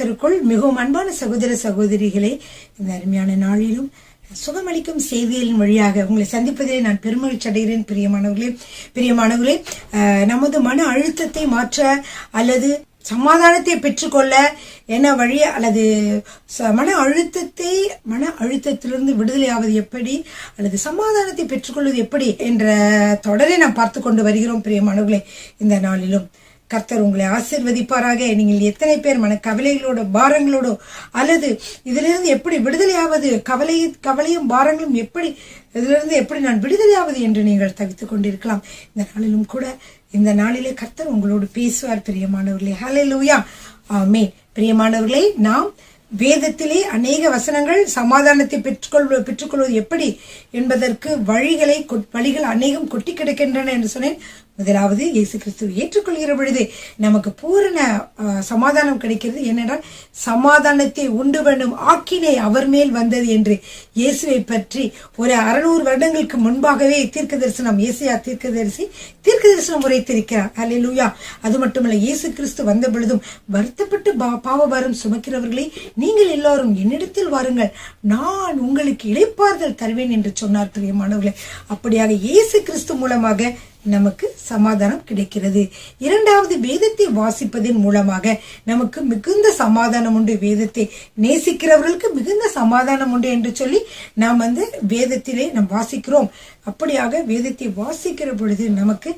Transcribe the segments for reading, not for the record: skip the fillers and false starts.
கர்த்தருக்குள் மிகவும் அன்பான சகோதர சகோதரிகளே, இந்த அருமையான நாளிலும் சுகமளிக்கும் செய்திகளின் வழியாக உங்களை சந்திப்பதிலே நான் பெருமகிழ்ச்சி அடைகிறேன். பிரியமானவர்களே, நமது மன அழுத்தத்தை மாற்ற அல்லது சமாதானத்தை பெற்றுக்கொள்ள என்ன வழி, அல்லது மன அழுத்தத்திலிருந்து விடுதலை ஆவது எப்படி, அல்லது சமாதானத்தை பெற்றுக்கொள்வது எப்படி என்ற தொடரை நாம் பார்த்து கொண்டு வருகிறோம். பிரியமானவர்களே, இந்த நாளிலும் கர்த்தர் உங்களை ஆசீர்வதிப்பாராக. நீங்கள் எத்தனை பேர் மன கவலைகளோட பாரங்களோட அல்லது இதிலிருந்து எப்படி விடுதலையாவது, கவலையும் பாரங்களும் எப்படி இதிலிருந்து எப்படி நான் விடுதலையாவது என்று நீங்கள் தவித்துக் கொண்டிருக்கலாம். இந்த நாளிலும் கூட இந்த நாளிலே கர்த்தர் உங்களோடு பேசுவார். பிரியமானவர்களே, ஹல்லேலூயா, ஆமென். பிரியமானவர்களே, நாம் வேதத்திலே அநேக வசனங்கள் சமாதானத்தை பெற்றுக்கொள்வது எப்படி என்பதற்கு வழிகள் அநேகம் கொட்டி கிடக்கின்றன என்று சொன்னேன். முதலாவது, இயேசு கிறிஸ்துவை ஏற்றுக்கொள்கிற பொழுது நமக்கு பூரண சமாதானம் கிடைக்கிறது. ஏனென்றால் சமாதானத்தை உண்டு பண்ணும் ஆக்கினை அவர் மேல் வந்தது என்று இயேசுவை பற்றி ஒரு 600 வருடங்களுக்கு முன்பாகவே ஏசியா தீர்க்கதரிசனம் உரைத்திருக்கிறார். அல்லேலூயா. அது மட்டுமல்ல, இயேசு கிறிஸ்து வந்த பொழுதும் வருத்தப்பட்டு பாவபாரம் சுமக்கிறவர்களே, நீங்கள் எல்லாரும் என்னிடத்தில் வாருங்கள், நான் உங்களுக்கு இளைப்பாறுதல் தருவேன் என்று சொன்னார். பிரியமானவர்களே, அப்படியாக இயேசு கிறிஸ்து மூலமாக நமக்கு சமாதானம் கிடைக்கிறது. இரண்டாவது, வேதத்தை வாசிப்பதன் மூலமாக நமக்கு மிகுந்த சமாதானம் உண்டு. வேதத்தை நேசிக்கிறவர்களுக்கு மிகுந்த சமாதானம் உண்டு என்று சொல்லி நாம் வேதத்திலே நாம் வாசிக்கிறோம். அப்படியாக வேதத்தை வாசிக்கிற பொழுது நமக்கு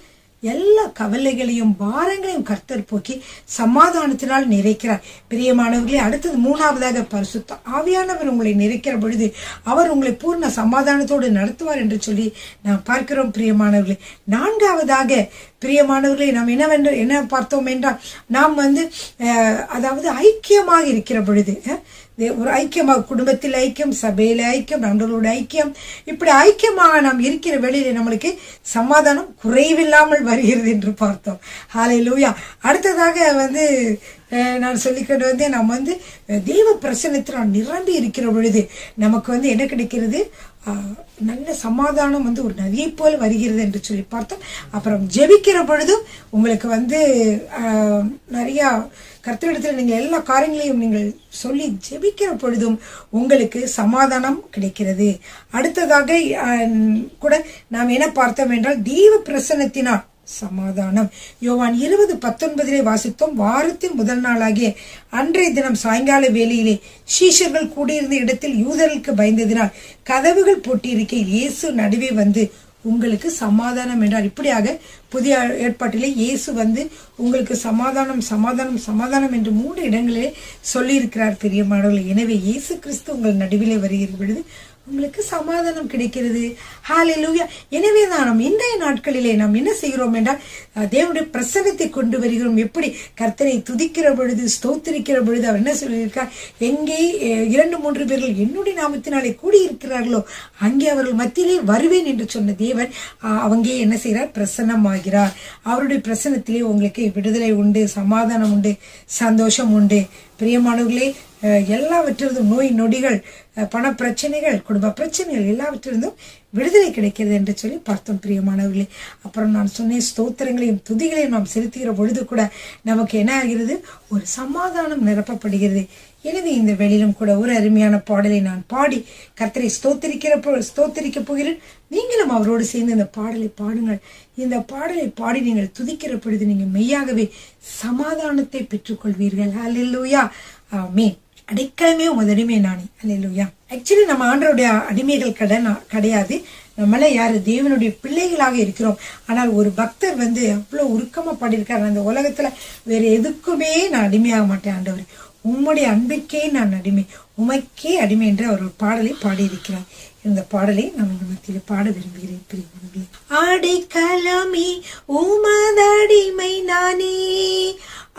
எல்லா கவலைகளையும் பாரங்களையும் கர்த்தர் போக்கி சமாதானத்தினால் நிறைக்கிறார். பிரியமானவர்களே, அடுத்தது மூணாவதாக, பரிசுத்த ஆவியானவர் உங்களை நிறைக்கிற பொழுது அவர் உங்களை பூர்ண சமாதானத்தோடு நடத்துவார் என்று சொல்லி நாம் பார்க்கிறோம். பிரியமானவர்களே, நான்காவதாக பிரியமானவர்களே, நாம் என்ன பார்த்தோம் என்றால், நாம் அதாவது ஐக்கியமாக இருக்கிற பொழுது ஒரு ஐக்கியமாக, குடும்பத்தில் ஐக்கியம், சபையில ஐக்கியம், நண்பர்களோட ஐக்கியம், இப்படி ஐக்கியமாக நாம் இருக்கிற வேளையில நம்மளுக்கு சமாதானம் குறைவில்லாமல் வருகிறது என்று பார்த்தோம். ஹல்லேலூயா. அடுத்ததாக நான் சொல்லிக்கொண்டு நாம் தெய்வ பிரசன்னத்தில் நிரம்பி இருக்கிற பொழுது நமக்கு என்ன கிடைக்கிறது, நல்ல சமாதானம் ஒரு நதியை போல வருகிறது என்று சொல்லி பார்த்தோம். அப்புறம் ஜெபிக்கிற பொழுதும் உங்களுக்கு நிறைய கர்த்தரிடத்தில் நீங்கள் எல்லா காரியங்களையும் நீங்கள் சொல்லி ஜெபிக்கிற பொழுதும் உங்களுக்கு சமாதானம் கிடைக்கிறது. அடுத்ததாக கூட நாம் என்ன பார்த்தோம் என்றால், தெய்வ பிரசன்னத்தினால் சமாதானம். யோவான் 20:19 வாசித்தோம். வாரத்தின் முதல் நாளாகிய அன்றைய தினம் சாயங்கால வேளையிலே சீஷர்கள் கூடியிருந்த இடத்தில் யூதர்களுக்கு பயந்ததினால் கதவுகள் போட்டியிருக்கையில் இயேசு நடுவே வந்து உங்களுக்கு சமாதானம் என்றார். இப்படியாக புதிய ஏற்பாட்டிலே இயேசு உங்களுக்கு சமாதானம் சமாதானம் சமாதானம் என்று 3 இடங்களிலே சொல்லி இருக்கிறார். பிரியமானவர்களே, எனவே இயேசு கிறிஸ்து உங்கள் நடுவிலே வருகிற பொழுது உங்களுக்கு சமாதானம் கிடைக்கிறது. ஹல்லேலூயா. எனவே தான் நாம் இன்றைய நாட்களிலே நாம் என்ன செய்கிறோம் என்றால், தேவனுடைய பிரசன்னத்தை கொண்டு வருகிறோம். எப்படி கர்த்தரை துதிக்கிற பொழுது, ஸ்தோத்திரிக்கிற பொழுது அவர் என்ன சொல்லியிருக்கார், எங்கே 2-3 பேர்கள் என்னுடைய நாமத்தினாலே கூடியிருக்கிறார்களோ அங்கே அவர்கள் மத்தியிலே வருவேன் என்று சொன்ன தேவன் அவங்க என்ன செய்கிறார், பிரசன்னமாகிறார். அவருடைய பிரசன்னத்திலே உங்களுக்கு விடுதலை உண்டு, சமாதானம் உண்டு, சந்தோஷம் உண்டு. பிரியமானவர்களே, எல்லாவற்றிலிருந்தும் நோய் நொடிகள், பண பிரச்சனைகள், குடும்ப பிரச்சனைகள் எல்லாவற்றிலிருந்தும் விடுதலை கிடைக்கிறது என்று சொல்லி பார்த்தோம். பிரியமானவர்களே, அப்புறம் நான் சொன்னேன், ஸ்தோத்திரங்களையும் துதிகளையும் நாம் செலுத்துகிற பொழுது கூட நமக்கு என்ன ஆகிறது, ஒரு சமாதானம் நிரப்பப்படுகிறது. எனவே இந்த வேளையிலும் கூட ஒரு அருமையான பாடலை நான் பாடி கர்த்தரை ஸ்தோத்திரிக்க போகிறேன். நீங்களும் அவரோடு சேர்ந்து இந்த பாடலை பாடுங்கள். இந்த பாடலை பாடி நீங்கள் துதிக்கிற பொழுது நீங்கள் மெய்யாகவே சமாதானத்தை பெற்றுக்கொள்வீர்கள். ஹல்லேலூயா, ஆமென். அடைக்கலமே உமது அடிமை நானே. அல்லேலூயா. ஆக்சுவலி நம்ம ஆண்டவருடைய அடிமைகள் கிடையாது. நம்மள யாரு, தேவனுடைய பிள்ளைகளாக இருக்கிறோம். ஆனால் ஒரு பக்தர் அவ்வளவு உருக்கமா பாடியிருக்காரு, அந்த உலகத்துல வேற எதுக்குமே நான் அடிமையாக மாட்டேன் ஆண்டவர், உம்முடைய அன்பிற்கே நான் அடிமை, உமைக்கே அடிமை என்று அவர் ஒரு பாடலை பாடியிருக்கிறார். இந்த பாடலை நான் மத்தியில் பாட விரும்புகிறேன். பிரியமானவர்களே, அடைக்கலமே உமது அடிமை நானே,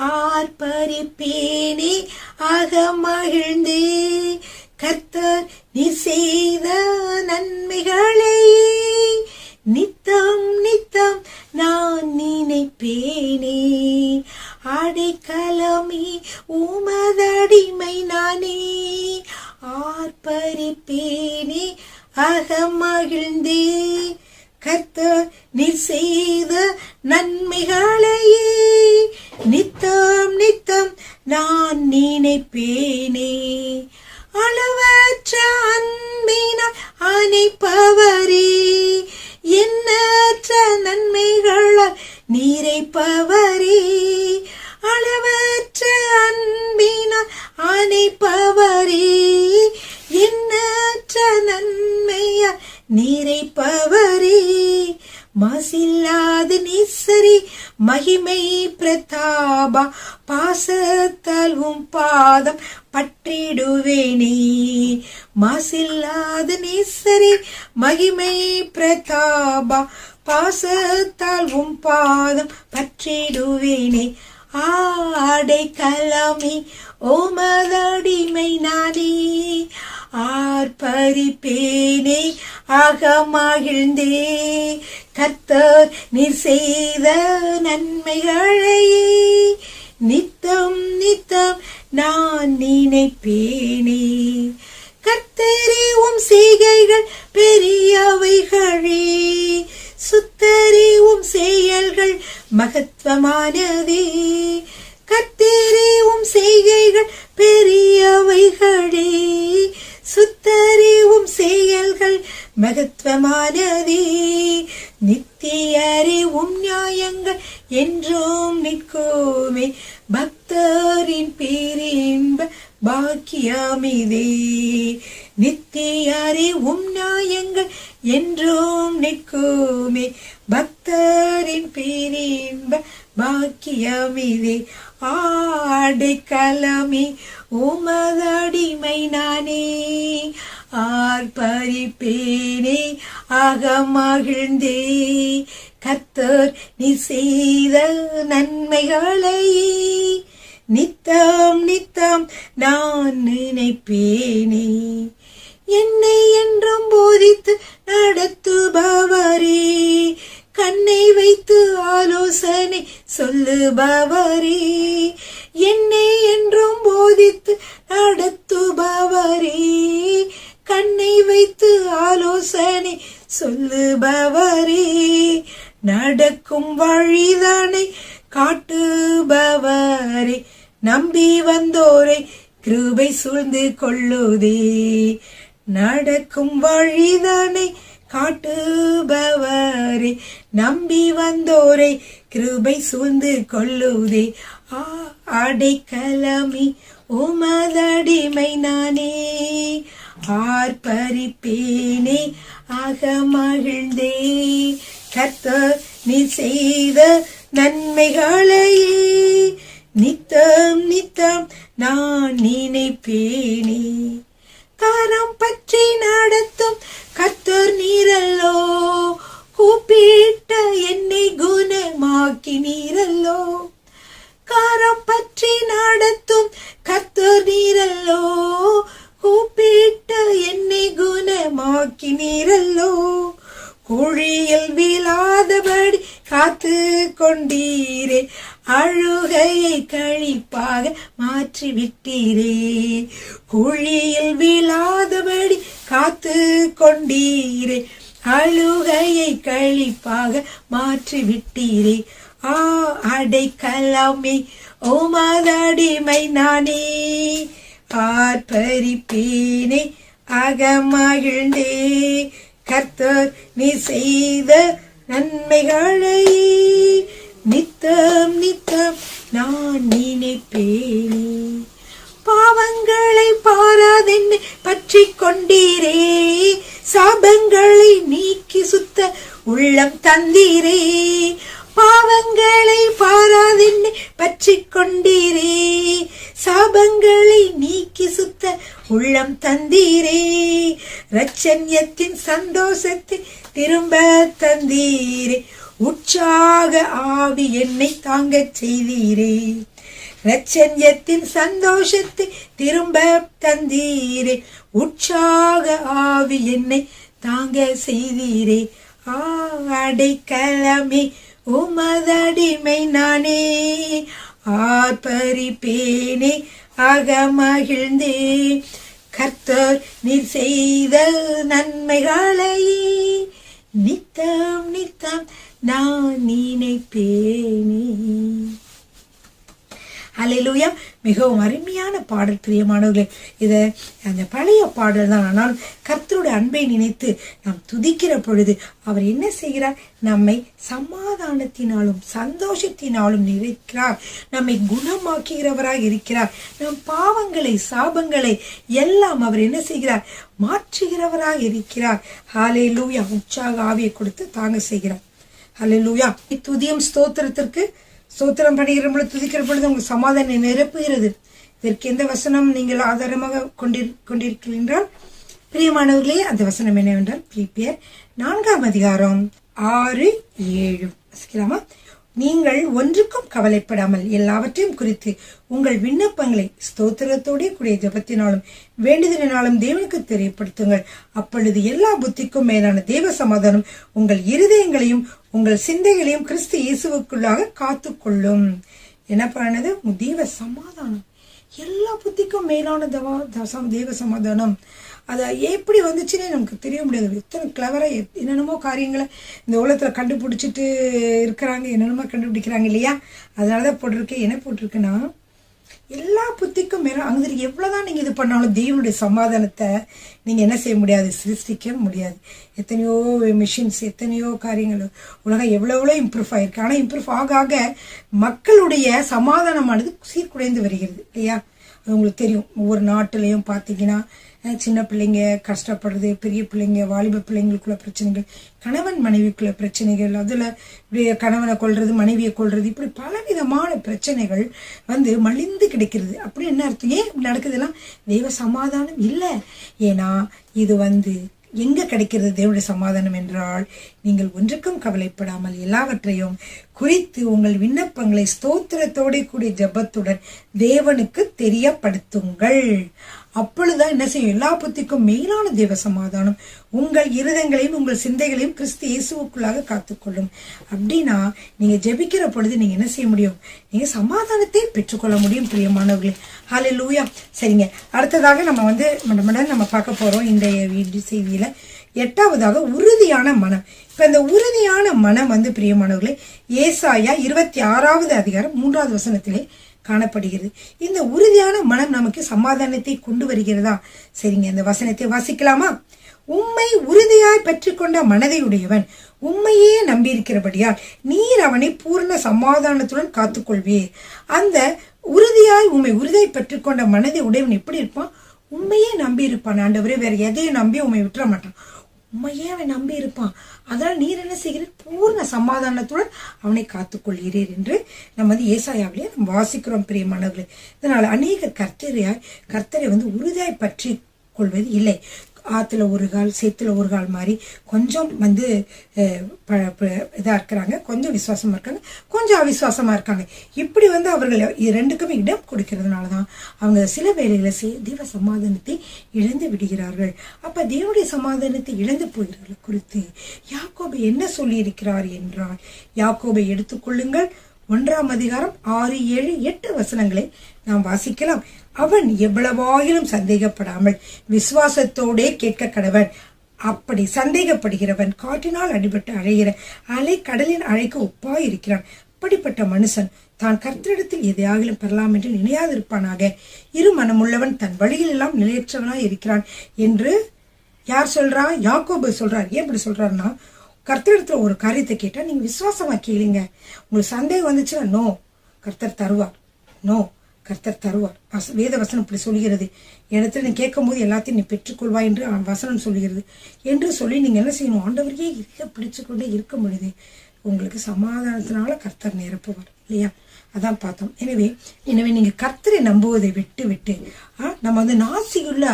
ஆர்ப்பரிப்பேனே அகமகிழ்ந்து, கர்த்தர் நீ செய்த நன்மைகளை நித்தம் நித்தம் நான் நினைப்பேனே, அடைக்கலமே உமது அடிமை நானே, ஆர்ப்பரிப்பேனே அகமகிழ்ந்து, கர்த்தர் நீ செய்த நன்மைகளையே நித்தம் நித்தம் நான் நினைப்பேனே. அளவற்ற அன்பினால் அணைப்பவரே, எண்ணற்ற நன்மைகளால் நிறைப்பவரே. அளவற்ற அன்பினால் அணைப்பவரே, எண்ணற்ற நன்மையால் நிறைப்பவரே. மாசில்லாத நேசரே, மகிமை பிரதாபா, பாசத்தால் உம் பாதம் பற்றிடுவேனே. மாசில்லாத நேசரே, மகிமை பிரதாபா, பாசத்தால் உம் பாதம் பற்றிடுவேனே. ஆடைக்கலமே உமதடிமை நானே, ஆர்ப்பரிப்பேனே அகமகிழ்ந்தே. கர்த்தர் நீர் செய்த நன்மைகளையே நித்தம் நித்தம் நான் நினைப்பேனே. கர்த்தரே உம் செய்கைகள் பெரியவைகளே, சுத்தரே உம் செயல்கள் மகத்துவமானதே. கர்த்தரே உம் செய்கைகள் பெரியவைகளே, சுத்தரே உம் செயல்கள் மகத்துவமானதே. நித்தியரே உம் நியாயங்கள் என்றும் நிற்குமே, பக்தரின் பேரின்ப பாக்கியமிதே. நித்தியரே உம் நியாயங்கள் என்றும் நிற்குமே, பக்தரின் பேரின்ப பாக்கியமிதே. ஆடைக்கலமே உமதடிமை நானே, ஆர்ப்பரிப்பேனே அகமகிழ்ந்தே. கர்த்தர் நீர் செய்த நன்மைகளையே நித்தம் நித்தம் நான் நினைப்பேனே. என்னை என்றும் போதித்து நடத்துபவரே, கண்ணை வைத்து ஆலோசனை சொல்லுபவரே. என்னை என்றும் போதித்து நடத்துபவரே, கண்ணை வைத்து ஆலோசனை சொல்லுபவரே. நடக்கும் வழிதானை காட்டுபவரே, நம்பி வந்தோரை கிருபை சூழ்ந்து கொள்ளுதே. நடக்கும் வழிதானை காட்டுபவரே, நம்பி வந்தோரை கிருபை சூழ்ந்து கொள்ளுதே. அடைக்கலமே உமதடிமை நானே, ஆர்ப்பரிப்பேனே அகமகிழ்ந்தே. கர்த்தர் நீர் செய்த நன்மைகளையே நித்தம் நித்தம் நான் நினைப்பேனே. கரம் பற்றி நடத்தும் கர்த்தர் நீரல்லோ, கூப்பிட்ட என்னை குணமாக்கி நீரல்லோ. கரம் பற்றி நடத்தும் கர்த்தர் நீரல்லோ, கூப்பிட்ட என்னை குணமாக்கி நீரல்லோ. குழியில் வீழாதபடி காத்து கொண்டீரே, அழுகையை கழிப்பாக மாற்றி விட்டீரே. குழியில் வீழாதபடி காத்து கொண்டீரே, அழுகையை கழிப்பாக மாற்றி விட்டீரே. அடைக்கலமே உமதடிமை நானே, ஆர்ப்பரிப்பேனே அகமகிழ்ந்தே. கர்த்தர் நீர் செய்த நன்மைகளையே நித்தம் நித்தம் நான் நினைப்பேனே. பாவங்களை பாராதென்னை பற்றி கொண்டீரே, சாபங்களை நீக்கி சுத்த உள்ளம் தந்தீரே. பாவங்களை பாராதென்னை பற்றி கொண்டீரே, சாபங்களை நீக்கி சுத்த உள்ளம் தந்தீரே. இரட்சண்யத்தின் சந்தோஷத்தை திரும்ப தந்தீரே, உற்சாக ஆவி என்னை தாங்க செய்தீரே. இரட்சண்யத்தின் சந்தோஷத்தை திரும்ப தந்தீரே, உற்சாக ஆவி என்னை தாங்க செய்தீரே. அடைக்கலமே உமதடிமை நானே, ஆர்ப்பரிப்பேனே அகமகிழ்ந்தே. கர்த்தர் நீர் செய்த நன்மைகளையே நித்தம் நித்தம் நான் நினைப்பேனே. அல்லேலூயா. மிகவும் அருமையான பாடல் பிரியமானவர்களே. இதை அந்த பழைய பாடல் தான். ஆனால் கர்த்தருடைய அன்பை நினைத்து நாம் துதிக்கிற பொழுது அவர் என்ன செய்கிறார்? நம்மை சமாதானத்தினாலும் சந்தோஷத்தினாலும் நிறைக்கிறார். நம்மை குணமாக்குகிறவராக இருக்கிறார். நம் பாவங்களை சாபங்களை எல்லாம் அவர் என்ன செய்கிறார்? மாற்றுகிறவராக இருக்கிறார். ஹல்லேலூயா. உற்சாக ஆவியை கொடுத்து தாங்க செய்கிறார். ஹல்லேலூயா. துதியும் ஸ்தோத்திரத்திற்கு ஸ்தோத்திரம் பண்ணுகிற பொழுது துதிக்கிற பொழுது உங்களுக்கு சமாதானம் நிரப்புகிறது. இதற்கு எந்த வசனம் நீங்கள் ஆதாரமாக கொண்டிருக்கிறீர்கள் பிரியமானவர்களே? அந்த வசனம் என்னவென்றால் பிலிப்பியர் 4:6-7 வசிக்கலாமா? நீங்கள் ஒன்றுக்கும் கவலைப்படாமல் எல்லாவற்றையும் குறித்து உங்கள் விண்ணப்பங்களை ஸ்தோத்திரத்தோட கூடிய ஜெபத்தினாலும் வேண்டுதலினாலும் தேவனுக்கு தெரியப்படுத்துங்கள். அப்பொழுது எல்லா புத்திக்கும் மேலான தேவ சமாதானம் உங்கள் இருதயங்களையும் உங்கள் சிந்தைகளையும் கிறிஸ்து இயேசுவுக்குள்ளாக காத்துக்கொள்ளும். என்ன பண்ணது? தேவ சமாதானம், எல்லா புத்திக்கும் மேலான தேவ சமாதானம். அது எப்படி வந்துச்சுன்னே நமக்கு தெரிய முடியாது. எத்தனை கிளவரா என்னென்னமோ காரியங்களை இந்த உலகத்துல கண்டுபிடிச்சிட்டு இருக்கிறாங்க, என்னென்னமோ கண்டுபிடிக்கிறாங்க இல்லையா? அதனாலதான் போட்டிருக்கு. என்ன போட்டிருக்குன்னா, எல்லா புத்திக்கும் மேல அங்க எவ்வளவுதான் நீங்க இது பண்ணாலும் தேவனுடைய சமாதானத்தை நீங்க என்ன செய்ய முடியாது? சிருஷ்டிக்க முடியாது. எத்தனையோ மிஷின்ஸ், எத்தனையோ காரியங்கள், உலகம் எவ்வளவு இம்ப்ரூவ் ஆயிருக்கு. ஆனா இம்ப்ரூவ் ஆக ஆக மக்களுடைய சமாதானமானது சீர்குலைந்து வருகிறது இல்லையா? அது உங்களுக்கு தெரியும். ஒவ்வொரு நாட்டிலையும் பாத்தீங்கன்னா சின்ன பிள்ளைங்க கஷ்டப்படுறது, பெரிய பிள்ளைங்க, வாலிப பிள்ளைங்களுக்குள்ள பிரச்சனைகள், கணவன் மனைவிக்குள்ள பிரச்சனைகள், அதுல கணவனை கொள்றது, மனைவியை கொள்றது, இப்படி பலவிதமான பிரச்சனைகள் மலிந்து கிடைக்கிறது. அப்படி என்ன அர்த்தம்? ஏன் நடக்குதுலாம்? தெய்வ சமாதானம் இல்லை. ஏன்னா இது எங்க கிடைக்கிறது தேவனுடைய சமாதானம் என்றால், நீங்கள் ஒன்றுக்கும் கவலைப்படாமல் எல்லாவற்றையும் குறித்து உங்கள் விண்ணப்பங்களை ஸ்தோத்திரத்தோட கூடிய ஜெபத்துடன் தேவனுக்கு தெரியப்படுத்துங்கள். அப்பொழுதுதான் என்ன செய்யும்? எல்லா புத்திக்கும் மேலான தேவ சமாதானம் உங்கள் இருதயங்களையும் உங்கள் சிந்தைகளையும் கிறிஸ்து இயேசுவுக்குள்ளாக காத்துக்கொள்ளும். அப்படின்னா நீங்க ஜெபிக்கிற பொழுது நீங்க என்ன செய்ய முடியும்? நீங்க சமாதானத்தை பெற்றுக்கொள்ள முடியும் பிரியமானவர்களே. ஹல்லேலூயா. சரிங்க, அடுத்ததாக நம்ம பார்க்க போறோம் இந்த வீடியோ செய்தியில 8வதாக உறுதியான மனம். இப்ப இந்த உறுதியான மனம் பிரியமானவர்களே ஏசாயா 26:3 வசனத்திலே காணப்படுகிறது. இந்த உறுதியான மனம் நமக்கு சமாதானத்தை கொண்டு வருகிறதா? சரிங்க, இந்த வசனத்தை வாசிக்கலாமா? உம்மை உறுதியாய் பெற்றுக்கொண்ட மனதை உடையவன் உண்மையே நம்பியிருக்கிறபடியால் நீர் அவனை பூர்ண சமாதானத்துடன் காத்துக்கொள்வீர். அந்த உம்மை உறுதியாய் பெற்றுக்கொண்ட மனதை உடையவன் எப்படி இருப்பான்? உண்மையே நம்பி இருப்பான். ஆண்டவரே, வேற எதையும் நம்பி உண்மை விட்டுற மாட்டான். உண்மையே அவன் நம்பி இருப்பான். அதனால் நீர் என்ன செய்கிறீர்? பூர்ண சமாதானத்துடன் அவனை காத்துக்கொள்கிறீர் என்று நம்ம ஏசாயாவிலே நம்ம வாசிக்கிறோம் பிரியமானவர்களே. இதனால அநேக கர்த்தரை உறுதியாய் பற்றி கொள்வது இல்லை. ஆத்துல ஒரு கால் சேத்துல ஒரு கால் மாதிரி கொஞ்சம் இதா இருக்கிறாங்க, கொஞ்சம் விசுவாசமா இருக்காங்க, கொஞ்சம் அவிசுவாசமா இருக்காங்க. இப்படி அவர்கள் ரெண்டுக்குமே இடம் கொடுக்கறதுனாலதான் அவங்க சில வேளைகளை தேவ சமாதானத்தை இழந்து விடுகிறார்கள். அப்ப தேவனுடைய சமாதானத்தை இழந்து போகிறார்கள் குறித்து யாக்கோபு என்ன சொல்லி இருக்கிறார் என்றால், யாக்கோபை எடுத்துக்கொள்ளுங்கள். 1:6-7-8 வசனங்களை நாம் வாசிக்கலாம். அவன் எவ்வளவாயிலும் சந்தேகப்படாமல் விசுவாசத்தோடே கேட்க கடவன். அப்படி சந்தேகப்படுகிறவன் காற்றினால் அடிபட்டு அழைகிற அலை கடலின் அழைக்கு ஒப்பாய் இருக்கிறான். அப்படிப்பட்ட மனுஷன் தான் கர்த்தரிடத்தில் எதையாகிலும் பெறலாம் என்று நினையாதிருப்பானாக. இரு மனமுள்ளவன் தன் வழியில் எல்லாம் நிலையற்றவனாய் இருக்கிறான் என்று யார் சொல்றா? யாக்கோபு சொல்றார். ஏன் இப்படி சொல்றாருன்னா, கர்த்தரிடத்துல ஒரு காரியத்தை கேட்டா நீங்க விசுவாசமா கேளுங்க. உங்களுக்கு சந்தேகம் வந்துச்சுன்னா நோ, கர்த்தர் தருவார். நோ, கர்த்தர் தருவார். வேத வசனம் இப்படி சொல்கிறது. இடத்துல நீ கேட்கும் போது எல்லாத்தையும் நீ பெற்றுக்கொள்வாய் என்று வசனம் சொல்கிறது என்று சொல்லி நீங்க என்ன செய்யணும்? ஆண்டவரையே இருக்க பிடிச்சுக்கொண்டே இருக்க முடியுது. உங்களுக்கு சமாதானத்தினால கர்த்தர் நிரப்புவார் இல்லையா? அதான் பார்த்தோம். எனவே நீங்க கர்த்தரை நம்புவதை விட்டு விட்டு நம்ம நாசியுள்ள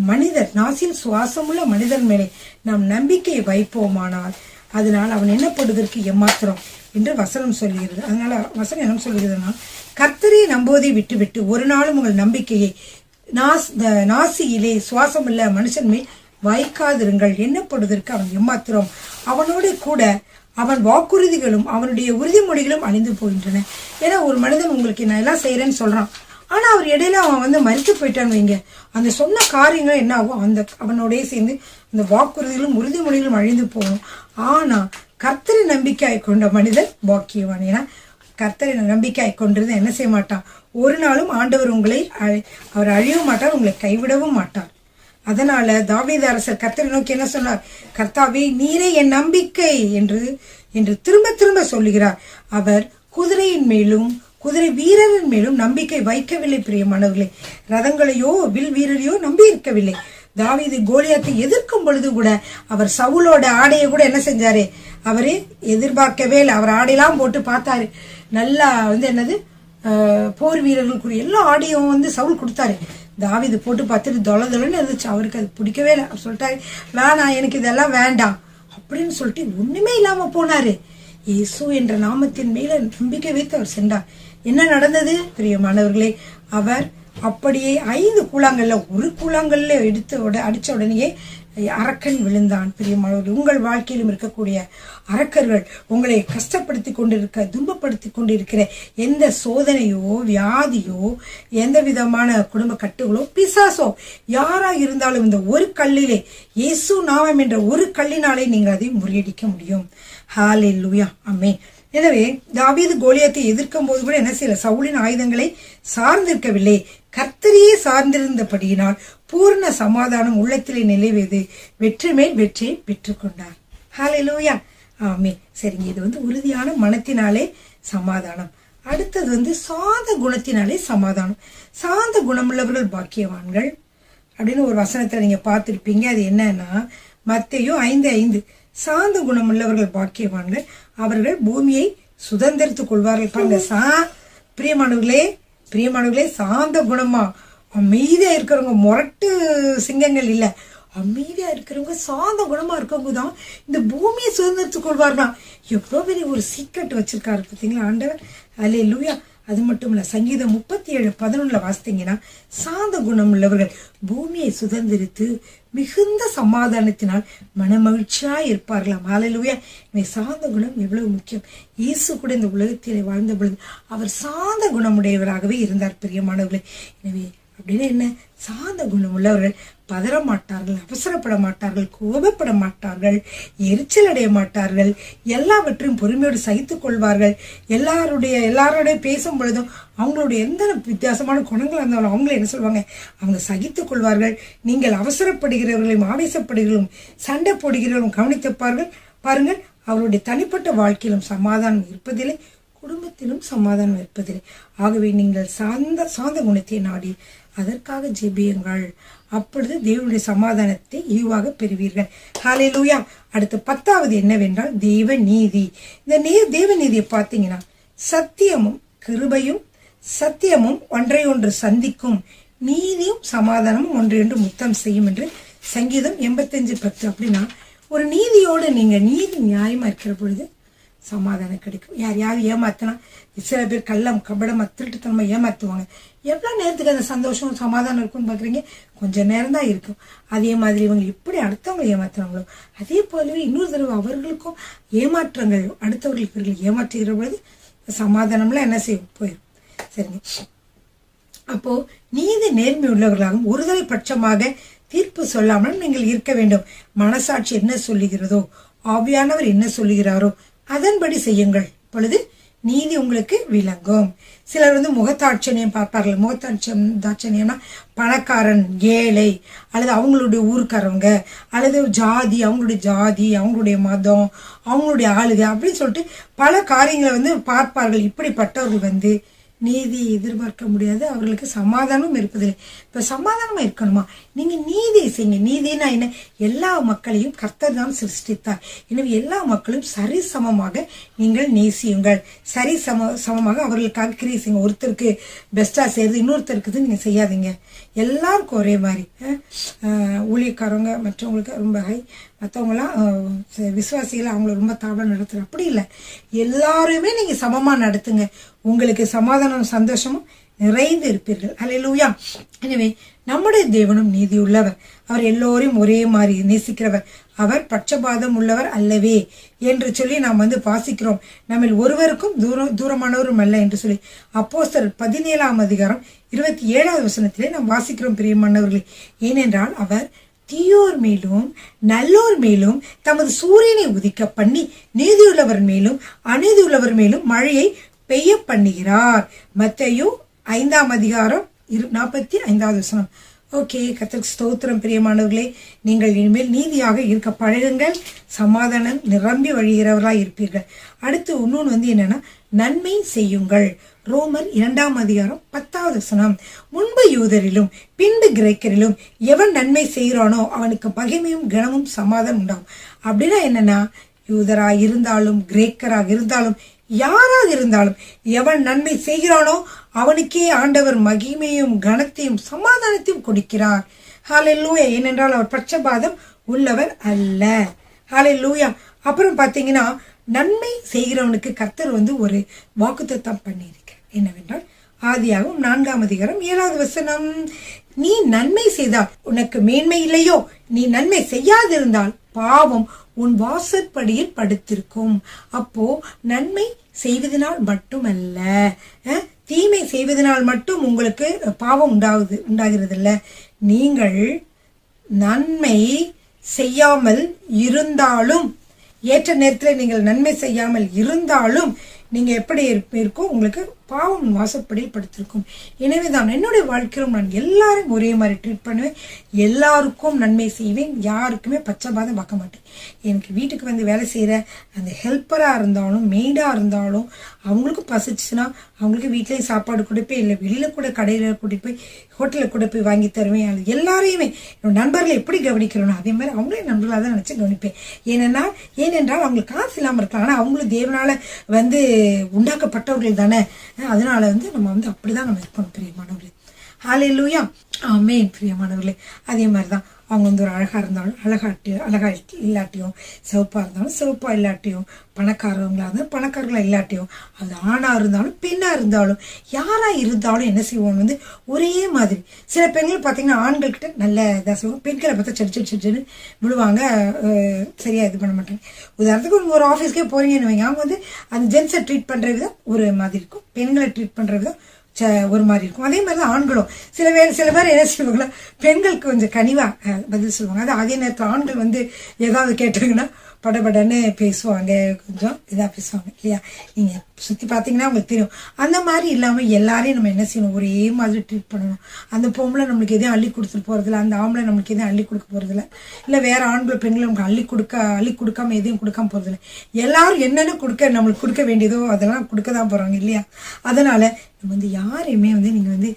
மனிதர், நாசியில் சுவாசமுள்ள மனிதன் மேலே நாம் நம்பிக்கையை வைப்போமானால் அதனால் அவன் என்னப்படுவதற்கு ஏமாத்திரம் என்று வசனம் சொல்லுகிறது. அதனால வசனம் என்ன சொல்லுகிறதுனா, கர்த்தரை நம்புவதை விட்டு விட்டு ஒரு நாளும் உங்கள் நம்பிக்கையை நாசியிலே சுவாசமுள்ள மனுஷன் மேல் வைக்காதிருங்கள். என்னப்படுவதற்கு அவன் ஏமாத்திரம். அவனோடு கூட அவன் வாக்குறுதிகளும் அவனுடைய உறுதிமொழிகளும் அழிந்து போகின்றன. ஏன்னா ஒரு மனிதன் உங்களுக்கு நான் எல்லாம் செய்யறேன்னு சொல்றான், ஆனா அவர் இடையில அவன் மறித்து போயிட்டான்னு வைங்க, அந்த சொன்ன காரியங்கள் என்ன ஆகும்? அவனோடய சேர்ந்து அந்த வாக்குறுதிகளும் உறுதிமொழிகளும் அழிந்து போகும். ஆனா கர்த்தரை நம்பிக்கையாய் கொண்ட மனிதன் பாக்கியவான். ஏன்னா கர்த்தரை நம்பிக்கையாய் கொண்டிருந்த என்ன செய்ய மாட்டான், ஒரு நாளும் ஆண்டவர் உங்களை அவர் அழியவும் மாட்டார், உங்களை கைவிடவும் மாட்டார். அதனால தாவீது அரசர் கர்த்தரை நோக்கி என்ன சொன்னார், கர்த்தாவே நீரே என் நம்பிக்கை என்று திரும்ப திரும்ப சொல்லுகிறார். அவர் குதிரையின் மேலும் குதிரை வீரரின் மேலும் நம்பிக்கை வைக்கவில்லை. பிரியமானவர்களே, ரதங்களையோ வில் வீரரையோ நம்பி இருக்கவில்லை. தாவீது கோலியாத்தை எதிர்க்கும் பொழுது கூட அவர் சவுலோட ஆடையை கூட என்ன செஞ்சாரு, அவரே எதிர்பார்க்கவே இல்லை. அவர் ஆடையெல்லாம் போட்டு பார்த்தாரு. நல்லா என்னது போர் வீரர்களுக்குரிய எல்லா ஆடையும் சவுல் கொடுத்தாரு. தாவீது போட்டு பார்த்துட்டு தொலைன்னு இருந்துச்சு. அவருக்கு அது பிடிக்கவே இல்லை. அவர் சொல்லிட்டாரு, வேணாம், எனக்கு இதெல்லாம் வேண்டாம் அப்படின்னு சொல்லிட்டு ஒண்ணுமே இல்லாம போனாரு. இயேசு என்ற நாமத்தின் மேல நம்பிக்கை வைத்து அவர் சென்றார். என்ன நடந்தது பிரியமானவர்களே, அவர் அப்படியே 5 கூழாங்கல்ல ஒரு கூழாங்கல்ல அடிச்ச உடனேயே அரக்கன் விழுந்தான். பிரியமானவர்கள், உங்கள் வாழ்க்கையிலும் இருக்கக்கூடிய அரக்கர்கள் உங்களை கஷ்டப்படுத்தி கொண்டிருக்க, துன்பப்படுத்தி கொண்டிருக்கிற எந்த சோதனையோ வியாதியோ எந்த விதமான குடும்ப கட்டுகளோ பிசாசோ யாரா இருந்தாலும் இந்த ஒரு கல்லிலே, இயேசு நாமம் என்ற ஒரு கல்லினாலே நீங்கள் அதை முறியடிக்க முடியும். ஹல்லேலூயா, ஆமென். எனவே தாவீது கோலியாத்தை எதிர்க்கும் போது கூட என்ன செய்யல, சவுலின் ஆயுதங்களை சார்ந்திருக்கவில்லை, கர்த்தரையே சார்ந்திருந்தபடியினால் பூர்ண சமாதானம் உள்ளத்திலே நிலைவது வெற்றி மேல் வெற்றியை பெற்றுக்கொண்டார். ஹல்லேலூயா, ஆமென். சரிங்க, இது உறுதியான மனத்தினாலே சமாதானம். அடுத்தது சாந்த குணத்தினாலே சமாதானம். சாந்த குணமுள்ளவர்கள் பாக்கியவான்கள் அப்படின்னு ஒரு வசனத்துல நீங்க பார்த்திருப்பீங்க. அது என்னன்னா மத்தேயு 5:5. சாந்த குணமுள்ளவர்கள் பாக்கியவான்கள், அவர்கள் பூமியை சுதந்திரித்துக் கொள்வார்கள். பாருங்க, பிரியமானவர்களே, சாந்த குணமா அமைதியா இருக்கிறவங்க, முரட்டு சிங்கங்கள் இல்ல, அமைதியா இருக்கிறவங்க, சாந்த குணமா இருக்கவங்க தான் இந்த பூமியை சுதந்திரித்துக் கொள்வார்களாம். எவ்வளவு பெரிய ஒரு சீக்ரெட் வச்சிருக்காரு பார்த்தீங்களா ஆண்டவர். அல்லேலூயா. அது மட்டும் இல்ல, சங்கீதம் 37:11 வாசித்தீங்கன்னா, சாந்த குணம் உள்ளவர்கள் பூமியை சுதந்திரித்து மிகுந்த சமாதானத்தினால் மனமகிழ்ச்சியா இருப்பார்களாம். ஹல்லேலூயா. சாந்த குணம் எவ்வளவு முக்கியம். இயேசு கூட இந்த உலகத்திலே வாழ்ந்த பொழுது அவர் சாந்த குணமுடையவராகவே இருந்தார். பிரியமானவர்களே, எனவே அப்படின்னு என்ன, சாந்த குணம் உள்ளவர்கள் பதற மாட்டார்கள், அவசரப்பட மாட்டார்கள், கோபப்பட மாட்டார்கள், எரிச்சல் அடைய மாட்டார்கள், எல்லாவற்றையும் பொறுமையோடு சகித்துக் கொள்வார்கள். எல்லாரோட பேசும் பொழுதும் அவங்களுடைய எந்த வித்தியாசமான குணங்கள் இருந்தாலும் அவங்கள என்ன சொல்லுவாங்க, அவங்க சகித்துக் கொள்வார்கள். நீங்கள் அவசரப்படுகிறவர்களையும் ஆவேசப்படுகிறவர்களும் சண்டை போடுகிறவர்களும் கவனித்து பாருங்கள், அவருடைய தனிப்பட்ட வாழ்க்கையிலும் சமாதானம் இருப்பதில்லை, குடும்பத்திலும் சமாதானம் இருப்பதில்லை. ஆகவே நீங்கள் சாந்த குணத்தை நாடி அதற்காக ஜெபியுங்கள். அப்பொழுது தேவனுடைய சமாதானத்தை ஈவாக பெறுவீர்கள். ஹல்லேலூயா. அடுத்து 10வது என்னவென்றால் தெய்வ நீதி. இந்த தெய்வ நீதியை பார்த்தீங்கன்னா, சத்தியமும் ஒன்றையொன்று சந்திக்கும், நீதியும் சமாதானமும் ஒன்றையொன்று முத்தம் செய்யும் என்று சங்கீதம் 85:10. அப்படின்னா ஒரு நீதியோடு நீதி நியாயமா இருக்கிற பொழுது சமாதானம் கிடைக்கும். யார் ஏமாத்தினா, சில பேர் கள்ளம் கபடமா திருட்டுத்தனமா ஏமாத்துவாங்க. எவ்வளவு நேரத்துக்கு அந்த சந்தோஷம் சமாதானம் இருக்கும்னு பாக்குறீங்க, கொஞ்ச நேரம் தான் இருக்கும். அதே மாதிரி இவங்க எப்படி அடுத்தவங்க ஏமாத்துறாங்களோ அதே போலவே இன்னொரு தடவை அவர்களுக்கும் ஏமாற்றங்கள், அடுத்தவர்களுக்கு ஏமாற்றுகிற பொழுது சமாதானம்லாம் என்ன செய்யும், போயிடும். சரிங்க. அப்போ நீதி நேர்மை உள்ளவர்களாகவும் ஒருதலை பட்சமாக தீர்ப்பு சொல்லாமலும் நீங்கள் இருக்க வேண்டும். மனசாட்சி என்ன சொல்லுகிறதோ, ஆவியானவர் என்ன சொல்லுகிறாரோ அதன்படி செய்யுங்கள். பொழுது நீதி உங்களுக்கு விளங்கும். சிலர் முகத்தாட்சணியம் பார்ப்பார்கள். முகத்தாட்சணியம்னா பணக்காரன், ஏழை, அல்லது அவங்களுடைய ஊருக்காரவங்க, அல்லது ஜாதி, அவங்களுடைய மதம், அவங்களுடைய ஆளுகை அப்படின்னு சொல்லிட்டு பல காரியங்களை பார்ப்பார்கள். இப்படிப்பட்டவர்கள் நீதி எதிர்பார்க்க முடியாது, அவர்களுக்கு சமாதானமும் இருப்பதில்லை. இப்ப சமாதானமா இருக்கணுமா, நீங்க நீதியை செய்யுங்க. நீதினா என்ன, எல்லா மக்களையும் கர்த்தர் தான் சிருஷ்டித்தார். எனவே எல்லா மக்களும் சரிசமமாக நீங்கள் நேசியுங்கள். சமமாக அவர்களுக்காக கிரியை செய்யுங்க. ஒருத்தருக்கு பெஸ்டா செய்யறது இன்னொருத்தருக்கு நீங்க செய்யாதீங்க. எல்லாருக்கும் ஒரே மாதிரி. ஊழியக்காரங்க மற்றவங்களுக்கு ரொம்ப ஹை, மற்றவங்களாம் விசுவாசிகளை அவங்கள ரொம்ப தாழ்வா நடத்துற, அப்படி இல்லை. எல்லாருமே நீங்க சமமா நடத்துங்க. உங்களுக்கு சமாதானம் சந்தோஷமும் நிறைந்து இருப்பீர்கள். அல்லேலூயா. எனவே நம்முடைய தேவனும் நீதி உள்ளவர், அவர் எல்லோரையும் ஒரே மாதிரி நேசிக்கிறவர், அவர் பட்சபாதம் உள்ளவர் அல்லவே என்று சொல்லி நாம் வாசிக்கிறோம். நம்ம ஒருவருக்கும் தூரமானவரும் அல்ல என்று சொல்லி அப்போஸ்தலர் 17:27 நாம் வாசிக்கிறோம். பிரியமானவர்களே, ஏனென்றால் அவர் தீயோர் மேலும் நல்லோர் மேலும் தமது சூரியனை உதிக்க பண்ணி நீதியுள்ளவர் மேலும் அநீதியுள்ளவர் மேலும் மழையை பெய்ய பண்ணுகிறார். மத்தேயு 5:45. ஓகே, கர்த்தருக்கு ஸ்தோத்திரம். பிரியமானவர்களே, நீங்கள் இனிமேல் நீதியாக இருக்க பழகுங்கள், சமாதானம் நிரம்பி வழிகிறவர்களாய் இருப்பீர்கள். அடுத்து இன்னொன்று என்னன்னா, நன்மை செய்யுங்கள். ரோமர் 2:10. முன்பு யூதரிலும் பின்பு கிரேக்கரிலும் எவன் நன்மை செய்கிறானோ அவனுக்கு மகிமையும் கனமும் சமாதானம் உண்டாகும். அப்படின்னா என்னன்னா, யூதராக இருந்தாலும் கிரேக்கராக இருந்தாலும் யாராக இருந்தாலும் எவன் நன்மை செய்கிறானோ அவனுக்கே ஆண்டவர் மகிமையும் கனத்தையும் சமாதானத்தையும் கொடுக்கிறார். ஹல்லேலூயா. ஏனென்றால் அவர் பட்சபாதம் உள்ளவர் அல்ல. ஹல்லேலூயா. அப்புறம் பாத்தீங்கன்னா, நன்மை செய்கிறவனுக்கு கர்த்தர் ஒரு வாக்குத்தத்தம் பண்ணியிருக்கார். என்னவென்றால் ஆதியாகமம் 4:7. நீ நன்மை செய்தால் உனக்கு மேன்மை இல்லையோ, நீ நன்மை செய்யாதிருந்தால் பாவம் உன் வாசற்படியில் படுத்திருக்கும். அப்போ நன்மை செய்வதனால் மட்டுமல்ல, தீமை செய்வதனால் மட்டும் உங்களுக்கு பாவம் உண்டாகிறது இல்ல. நீங்கள் நன்மை செய்யாமல் இருந்தாலும், ஏற்ற நேரத்தில் நீங்கள் நன்மை செய்யாமல் இருந்தாலும் நீங்க எப்படி இருக்கும், உங்களுக்கு பாவம் வாசப்படியில் படுத்திருக்கும். எனவேதான் என்னுடைய வாழ்க்கையிலும் நான் எல்லாரும் ஒரே மாதிரி ட்ரீட் பண்ணுவேன், எல்லாருக்கும் நன்மை செய்வேன், யாருக்குமே பச்சைபாதம் பார்க்க மாட்டேன். எனக்கு வீட்டுக்கு வேலை செய்யற அந்த ஹெல்ப்பரா இருந்தாலும் மெய்டா இருந்தாலும் அவங்களுக்கும் பசிச்சுன்னா அவங்களுக்கு வீட்லயும் சாப்பாடு கொடுப்பேன், இல்லை வெளியில கூட கடையில கூட்டிட்டு போய் ஹோட்டல்ல கூட போய் வாங்கி தருவேன். அது எல்லாரையுமே என்னோட நண்பர்களை எப்படி கவனிக்கிறோம் அதே மாதிரி அவங்களே நண்பர்களாக தான் நினைச்சு கவனிப்பேன். ஏனென்றால் அவங்களுக்கு காசு இல்லாம இருக்கலாம், ஆனா அவங்களும் தேவனால உண்டாக்கப்பட்டவர்கள் தானே. அதனால நம்ம அப்படிதான் நம்ம இருக்கணும் பிரியமானவர்களே. ஹல்லேலூயா. ஆமென். பிரியமானவர்களே, அதே மாதிரிதான் அவங்க ஒரு அழகா இருந்தாலும் அழகா இல்லாட்டியும், சிவப்பா இருந்தாலும் சிவப்பா இல்லாட்டியும், பணக்காரவங்களா இருந்தாலும் பணக்காரங்களா இல்லாட்டியும், அது ஆணா இருந்தாலும் பெண்ணா இருந்தாலும் யாரா இருந்தாலும் என்ன செய்வோம் ஒரே மாதிரி. சில பெண்கள் பாத்தீங்கன்னா ஆண்கள் கிட்ட நல்ல இதா செய்வோம், பெண்களை பார்த்தா செடிச்சுன்னு விழுவாங்க, சரியா இது பண்ண மாட்டாங்க. உதாரணத்துக்கு ஒரு ஆஃபீஸ்க்கே போறீங்கன்னு வைங்க, அவங்க அந்த ஜென்ஸை ட்ரீட் பண்ற விதம் ஒரு மாதிரி இருக்கும், பெண்களை ட்ரீட் பண்ற விதம் ஒரு மாதிரி இருக்கும். அதே மாதிரிதான் ஆண்களும் சில பேர் என்ன செய்வாங்களா, பெண்களுக்கு கொஞ்சம் கனிவா பதில் சொல்லுவாங்க. அது அதே நேரத்தில் ஆண்கள் ஏதாவது கேட்டாங்கன்னா படபடன்னு பேசுவாங்க, கொஞ்சம் இதா பேசுவாங்க இல்லையா. நீங்க சுத்தி பாத்தீங்கன்னா உங்களுக்கு தெரியும். அந்த மாதிரி இல்லாம எல்லாரையும் நம்ம என்ன செய்யணும், ஒரே மாதிரி ட்ரீட் பண்ணணும். அந்த பொம்பளை நம்மளுக்கு எதையும் அள்ளி கொடுத்துட்டு போறதில்ல, அந்த ஆம்பளை நம்மளுக்கு எதையும் அள்ளி கொடுக்க போறதில்ல, இல்ல வேற ஆண்கள் பெண்கள் நமக்கு அள்ளி கொடுக்காம எதையும் கொடுக்காம போறதில்ல. எல்லாரும் என்னென்ன நம்மளுக்கு கொடுக்க வேண்டியதோ அதெல்லாம் கொடுக்கதான் போறாங்க இல்லையா. அதனால நம்ம யாரையுமே நீங்க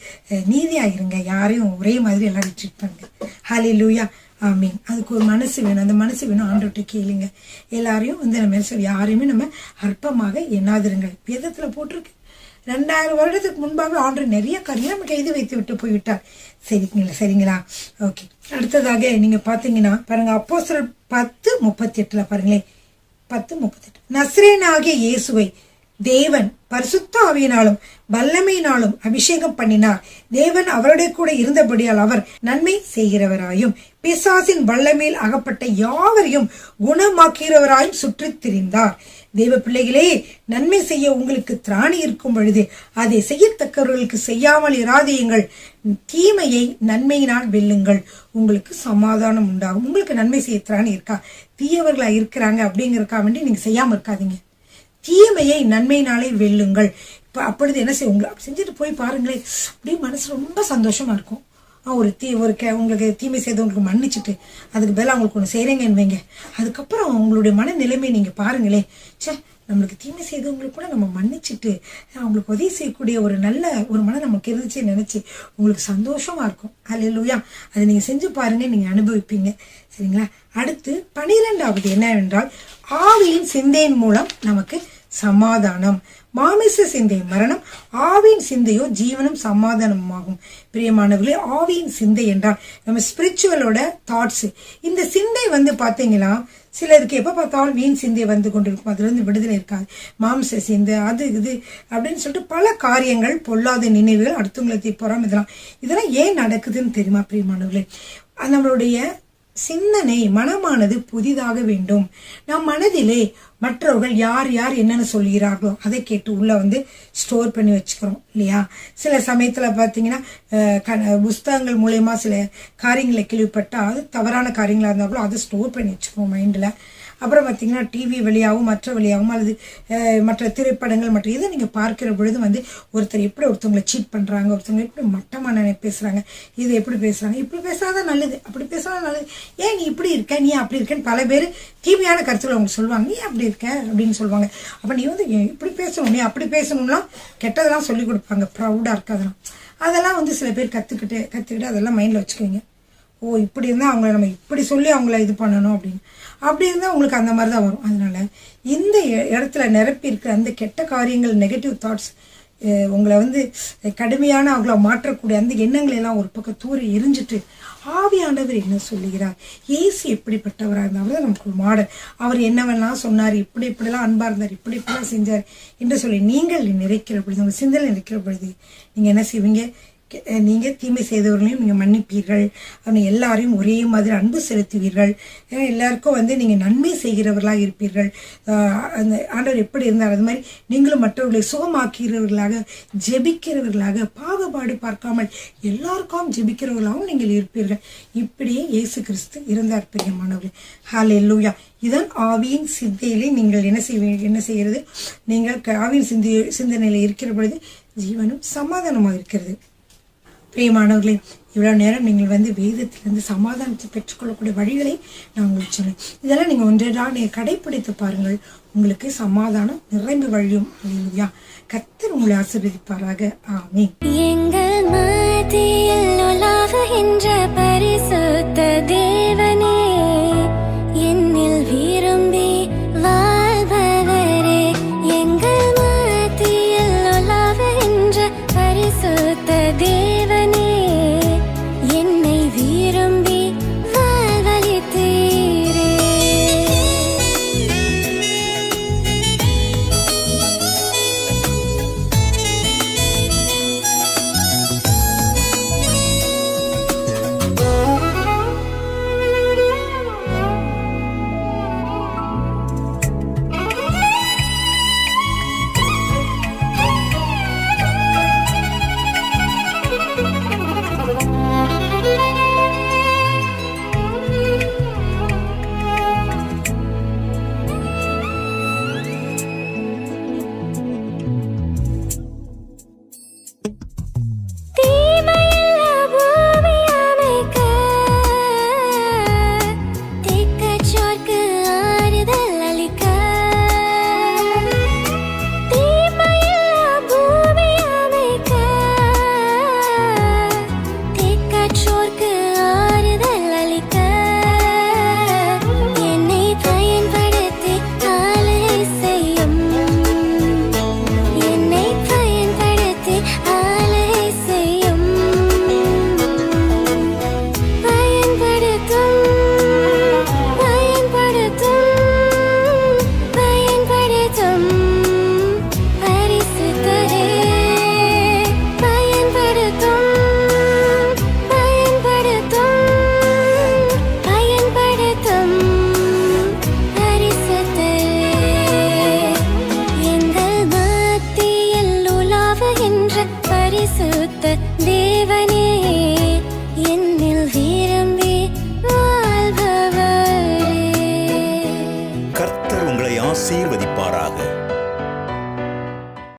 நீதியா இருங்க, யாரையும் ஒரே மாதிரி எல்லாரும் ட்ரீட் பண்ணுங்க. ஹல்லேலூயா. ஆமீன். அதுக்கு ஒரு மனசு வேணும், அந்த மனசு வேணும். ஆண்டவர்கிட்ட கேளுங்க. எல்லாரையும் நம்ம யாரையுமே நம்ம அற்பமாக எண்ணாதிருங்க. வேதத்துல போட்டிருக்கு. 2000 வருடத்துக்கு முன்பாக ஆண்டவர் நிறைய காரியம் நம்ம கைது வைத்து விட்டு போய்விட்டார். சரிங்களா? ஓகே. அடுத்ததாக நீங்க பாத்தீங்கன்னா பாருங்க, அப்போஸ்தலர் 10:38 பாருங்களேன். 10:38. நசரேயனாகிய இயேசுவை தேவன் பரிசுத்த ஆவியினாலும் வல்லமையினாலும் அபிஷேகம் பண்ணினார். தேவன் அவருடைய கூட இருந்தபடியால் அவர் நன்மை செய்கிறவராயும் பிசாசின் வல்லமையில் அகப்பட்ட யாவரையும் குணமாக்குகிறவராயும் சுற்றி திரிந்தார். தேவ பிள்ளைகளே, நன்மை செய்ய உங்களுக்கு திராணி இருக்கும் பொழுது அதை செய்யத்தக்கவர்களுக்கு செய்யாமல் இராதீங்கள். தீமையை நன்மையினால் வெல்லுங்கள், உங்களுக்கு சமாதானம் உண்டாகும். உங்களுக்கு நன்மை செய்ய திராணி இருக்கா, தீயவர்களா இருக்கிறாங்க அப்படிங்கறக்கா வேண்டி நீங்க செய்யாம இருக்காதீங்க. தீமையை நன்மையினாலே வெல்லுங்கள். இப்ப அப்பொழுது என்ன செய்ய செஞ்சுட்டு போய் பாருங்களேன், அப்படியே மனசு ரொம்ப சந்தோஷமா இருக்கும். உங்களுக்கு தீமை செய்தவங்களுக்கு மன்னிச்சுட்டு அதுக்கு பதிலாக அவங்களுக்கு ஒன்று செய்யறீங்கன்னு வைங்க, அதுக்கப்புறம் உங்களுடைய மனநிலைமை நீங்க பாருங்களேன். நம்மளுக்கு தீமை செய்தவங்களுக்கு கூட நம்ம மன்னிச்சுட்டு அவங்களுக்கு உதவி செய்யக்கூடிய ஒரு நல்ல ஒரு மனம் நமக்கு இருந்துச்சு நினைச்சு உங்களுக்கு சந்தோஷமா இருக்கும். ஹல்லேலூயா. அதை நீங்க செஞ்சு பாருங்க, நீங்க அனுபவிப்பீங்க. சரிங்களா? அடுத்து 12வது என்னவென்றால், ஆவியின் சிந்தையின் மூலம் நமக்கு சமாதானம். மாமிச சிந்தை மரணம், ஆவியின் சிந்தையோ ஜீவனும் சமாதானமும் ஆகும். பிரியமானவர்களே, ஆவியின் சிந்தை என்றால் நம்ம ஸ்பிரிச்சுவலோட தாட்ஸ். இந்த சிந்தை பாத்தீங்கன்னா சிலருக்கு எப்ப பார்த்தாலும் வீண் சிந்தை கொண்டிருக்கும், அதுல விடுதலை இருக்காது. மாம்ச சிந்தை அது இது அப்படின்னு சொல்லிட்டு பல காரியங்கள், பொல்லாத நினைவுகள், அடுத்தவங்களை போறாம இதெல்லாம் ஏன் நடக்குதுன்னு தெரியுமா பிரியமானவர்களே? நம்மளுடைய சிந்தனை மனமானது புதிதாக வேண்டும். நம் மனதிலே மற்றவர்கள் யார் யார் என்னென்ன சொல்கிறார்களோ அதை கேட்டு உள்ள வந்து ஸ்டோர் பண்ணி வச்சுக்கிறோம் இல்லையா. சில சமயத்துல பாத்தீங்கன்னா புஸ்தகங்கள் மூலயமா சில காரியங்களை கேள்விப்பட்டா அது தவறான காரியங்களா இருந்தாலும் அதை ஸ்டோர் பண்ணி வச்சுக்கிறோம் மைண்ட்ல. அப்புறம் பார்த்தீங்கன்னா டிவி வழியாகவும் மற்ற வழியாகவும் அல்லது மற்ற திரைப்படங்கள் மற்ற இதை நீங்கள் பார்க்கிற பொழுது வந்து ஒருத்தர் எப்படி ஒருத்தவங்களை சீட் பண்ணுறாங்க, ஒருத்தவங்க எப்படி மட்டமான பேசுகிறாங்க, இது எப்படி பேசுகிறாங்க, இப்படி பேசாதான் நல்லது, அப்படி பேசாதான் நல்லது, ஏன் நீ இப்படி இருக்க, நீ அப்படி இருக்கேன்னு பல பேர் தீமையான கருத்துக்களை அவங்க சொல்லுவாங்க. நீ அப்படி இருக்க அப்படின்னு சொல்லுவாங்க. அப்போ நீ வந்து இப்படி பேசணும், நீ அப்படி பேசணும்லாம் கெட்டதெல்லாம் சொல்லி கொடுப்பாங்க, ப்ரௌடாக இருக்காதெல்லாம். அதெல்லாம் வந்து சில பேர் கற்றுக்கிட்டு அதெல்லாம் மைண்டில் வச்சுக்குவீங்க. ஓ இப்படி இருந்தால் அவங்கள நம்ம இப்படி சொல்லி அவங்கள இது பண்ணணும் அப்படின்னு. அப்படி இருந்தால் உங்களுக்கு அந்த மாதிரி தான் வரும். அதனால இந்த இடத்துல நிரப்பி இருக்கிற அந்த கெட்ட காரியங்கள், நெகட்டிவ் தாட்ஸ் உங்களை வந்து கடுமையான அவங்கள மாற்றக்கூடிய அந்த எண்ணங்களை எல்லாம் ஒரு பக்கம் தூரி எரிஞ்சிட்டு ஆவியானவர் என்ன சொல்லுகிறார், இயேசு எப்படிப்பட்டவராக இருந்தால் தான் நமக்கு ஒரு மாடல். அவர் என்னவெல்லாம் சொன்னார், இப்படிலாம் அன்பா இருந்தார், இப்படிலாம் செஞ்சார் என்று சொல்லி நீங்கள் நிறைக்கிற பொழுது, உங்கள் சிந்தனை நிறைக்கிற பொழுது நீங்கள் என்ன செய்வீங்க, நீங்க தீமை செய்தவர்களையும் நீங்க மன்னிப்பீர்கள், அவங்க எல்லாரையும் ஒரே மாதிரி அன்பு செலுத்துவீர்கள், எல்லாருக்கும் வந்து நீங்க நன்மை செய்கிறவர்களாக இருப்பீர்கள். அந்த ஆண்டவர் எப்படி இருந்தார் அது மாதிரி நீங்களும் மற்றவர்களை சுகமாக்கிறவர்களாக, ஜெபிக்கிறவர்களாக, பாகுபாடு பார்க்காமல் எல்லாருக்கும் ஜெபிக்கிறவர்களாகவும் நீங்கள் இருப்பீர்கள். இப்படியே இயேசு கிறிஸ்து இருந்தார் பிரியமானவர்களே. ஹல்லேலூயா. இதன் ஆவியின் சிந்தையிலே நீங்கள் என்ன செய்கிறது, நீங்கள் ஆவியின் சிந்தனையில இருக்கிற பொழுது ஜீவனும் சமாதானமாக இருக்கிறது. பிரியமானவர்களே, இவ்வளவு நேரம் நீங்கள் வந்து வேதத்திலிருந்து சமாதானத்தை பெற்றுக்கொள்ளக்கூடிய வழிகளை நான் உங்களுக்கு சொன்னேன். இதெல்லாம் நீங்க ஒன்றா நீங்க கடைபிடித்து பாருங்கள், உங்களுக்கு சமாதானம் நிரம்பி வழியும். அல்லேலூயா. கர்த்தர் உங்களை ஆசீர்வதிப்பாராக. ஆமென். எங்கள் மத்தியில் உலாவுகின்ற பரிசுத்த தேவனே, என்னில் விரும்பி வாழ்பவரே, எங்கள் மத்தியில் உலாவுகின்ற பரிசுத்த தேவனே, என்னை விரும்பி வாழ்வளித்தீரே. பரிசுத்த தேவனே, என்னில் விரும்பி வாழ்பவரே. கர்த்தர் உங்களை ஆசீர்வதிப்பாராக.